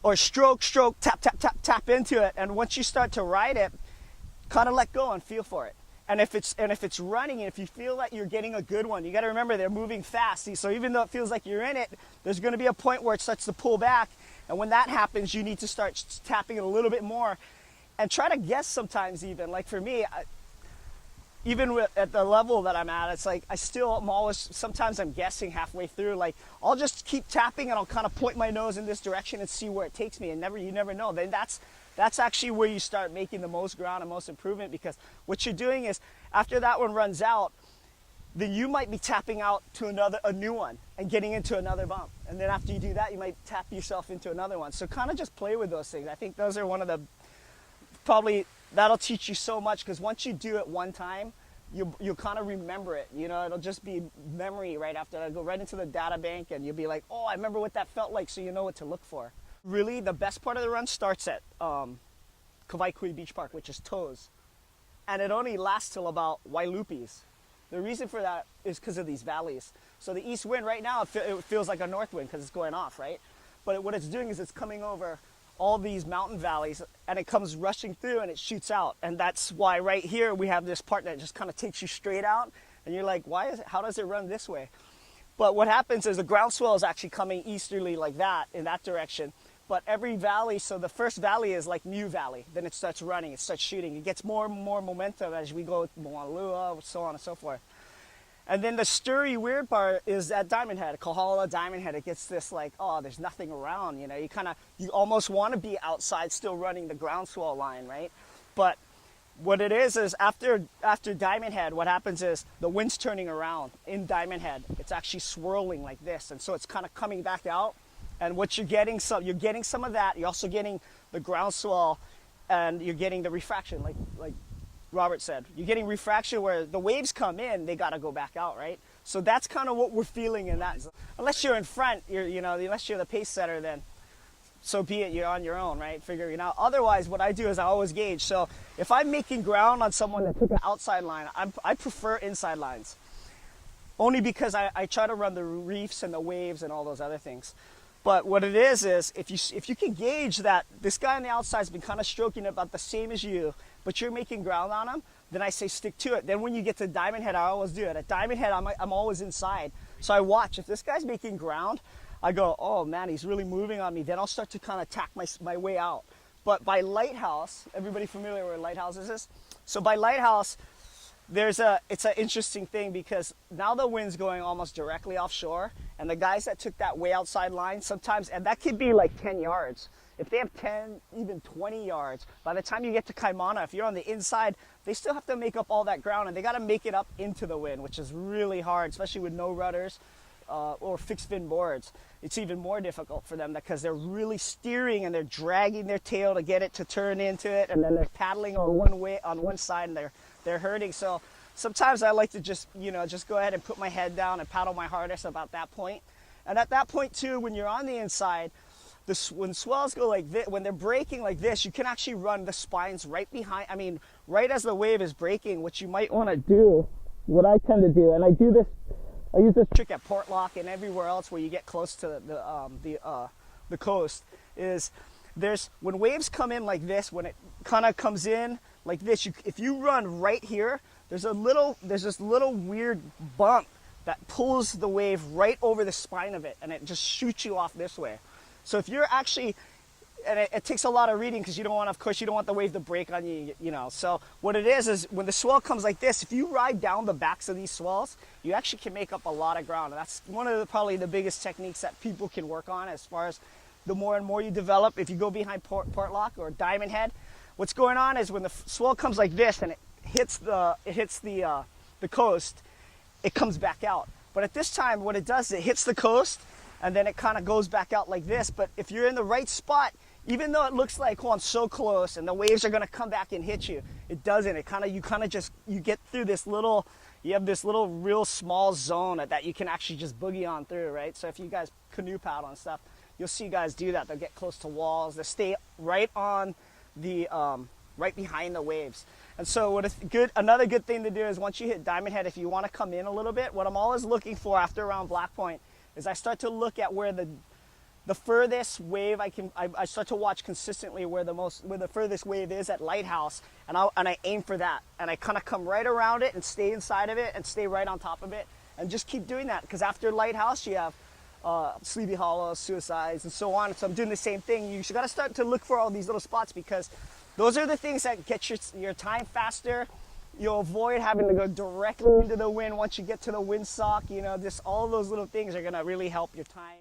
or stroke, stroke, tap, tap, tap, tap into it. And once you start to ride it, kind of let go and feel for it. And if it's running, and if you feel that you're getting a good one, you got to remember they're moving fast. So even though it feels like you're in it, there's going to be a point where it starts to pull back. And when that happens, you need to start tapping it a little bit more and try to guess sometimes even. Like for me, even at the level that I'm at, it's like sometimes I'm guessing halfway through. Like I'll just keep tapping and I'll kind of point my nose in this direction and see where it takes me. And you never know. Then that's actually where you start making the most ground and most improvement, because what you're doing is after that one runs out, then you might be tapping out to a new one and getting into another bump. And then after you do that, you might tap yourself into another one. So kind of just play with those things. I think those are one of the, probably that'll teach you so much, because once you do it one time, you'll kind of remember it. You know, it'll just be memory right after that. Go right into the data bank and you'll be like, oh, I remember what that felt like, so you know what to look for. Really, the best part of the run starts at Kawaikui Beach Park, which is toes. And it only lasts till about Wailupis. The reason for that is because of these valleys. So the east wind right now, it feels like a north wind because it's going off, right? But what it's doing is it's coming over all these mountain valleys and it comes rushing through and it shoots out. And that's why right here we have this part that just kind of takes you straight out. And you're like, how does it run this way? But what happens is the ground swell is actually coming easterly like that, in that direction. But every valley, so the first valley is like New Valley. Then it starts running, it starts shooting. It gets more and more momentum as we go to Moanalua, so on and so forth. And then the stirry weird part is at Diamond Head, Kohala Diamond Head. It gets this like, oh, there's nothing around, you know. You almost want to be outside still running the groundswell line, right? But what it is after Diamond Head, what happens is the wind's turning around in Diamond Head. It's actually swirling like this. And so it's kind of coming back out. And what you're getting some of that. You're also getting the groundswell, and you're getting the refraction, like Robert said. You're getting refraction where the waves come in, they got to go back out, right? So that's kind of what we're feeling in that. Unless you're in front, unless you're the pace setter, then so be it. You're on your own, right? Figuring it out. Otherwise, what I do is I always gauge. So if I'm making ground on someone that took an outside line, I prefer inside lines, only because I try to run the reefs and the waves and all those other things. But what it is if you can gauge that this guy on the outside has been kind of stroking about the same as you, but you're making ground on him, then I say stick to it. Then when you get to Diamond Head, I always do it. At Diamond Head, I'm always inside. So I watch. If this guy's making ground, I go, oh man, he's really moving on me. Then I'll start to kind of tack my way out. But by Lighthouse, everybody familiar with Lighthouses is? So by Lighthouse, it's an interesting thing, because now the wind's going almost directly offshore, and the guys that took that way outside line sometimes, and that could be like 10 yards. If they have 10, even 20 yards, by the time you get to Kaimana, if you're on the inside, they still have to make up all that ground, and they got to make it up into the wind, which is really hard, especially with no rudders or fixed fin boards. It's even more difficult for them because they're really steering and they're dragging their tail to get it to turn into it, and then they're paddling on one side, and they're hurting. So sometimes I like to just go ahead and put my head down and paddle my hardest about that point. And at that point too, when you're on the inside, when swells go like this, when they're breaking like this, you can actually run the spines right behind. I mean, right as the wave is breaking, what you might want to do, what I tend to do, and I use this trick at Portlock and everywhere else where you get close to the coast, is when waves come in like this, when it kind of comes in like this, if you run right here, there's this little weird bump that pulls the wave right over the spine of it, and it just shoots you off this way. So if you're actually, and it takes a lot of reading, because you don't want the wave to break on you, So what it is when the swell comes like this, if you ride down the backs of these swells, you actually can make up a lot of ground. And that's one of probably the biggest techniques that people can work on, as far as the more and more you develop. If you go behind Portlock or Diamond Head, what's going on is when the swell comes like this and it hits the coast, it comes back out. But at this time, what it does is it hits the coast, and then it kind of goes back out like this. But if you're in the right spot, even though it looks like, oh, I'm so close and the waves are going to come back and hit you, it doesn't. You get through this little, you have this little real small zone that you can actually just boogie on through, right? So if you guys canoe paddle and stuff, you'll see guys do that. They'll get close to walls. They stay right on the, right behind the waves. And so another good thing to do is, once you hit Diamond Head, if you want to come in a little bit, what I'm always looking for after around Black Point is I start to look at where the furthest wave I start to watch consistently where the furthest wave is at Lighthouse, and I aim for that, and I kind of come right around it and stay inside of it and stay right on top of it, and just keep doing that, because after Lighthouse you have Sleepy Hollow, Suicides, and so on. So I'm doing the same thing. You got to start to look for all these little spots, because those are the things that get your time faster. You'll avoid having to go directly into the wind once you get to the windsock. You know, just all those little things are going to really help your time.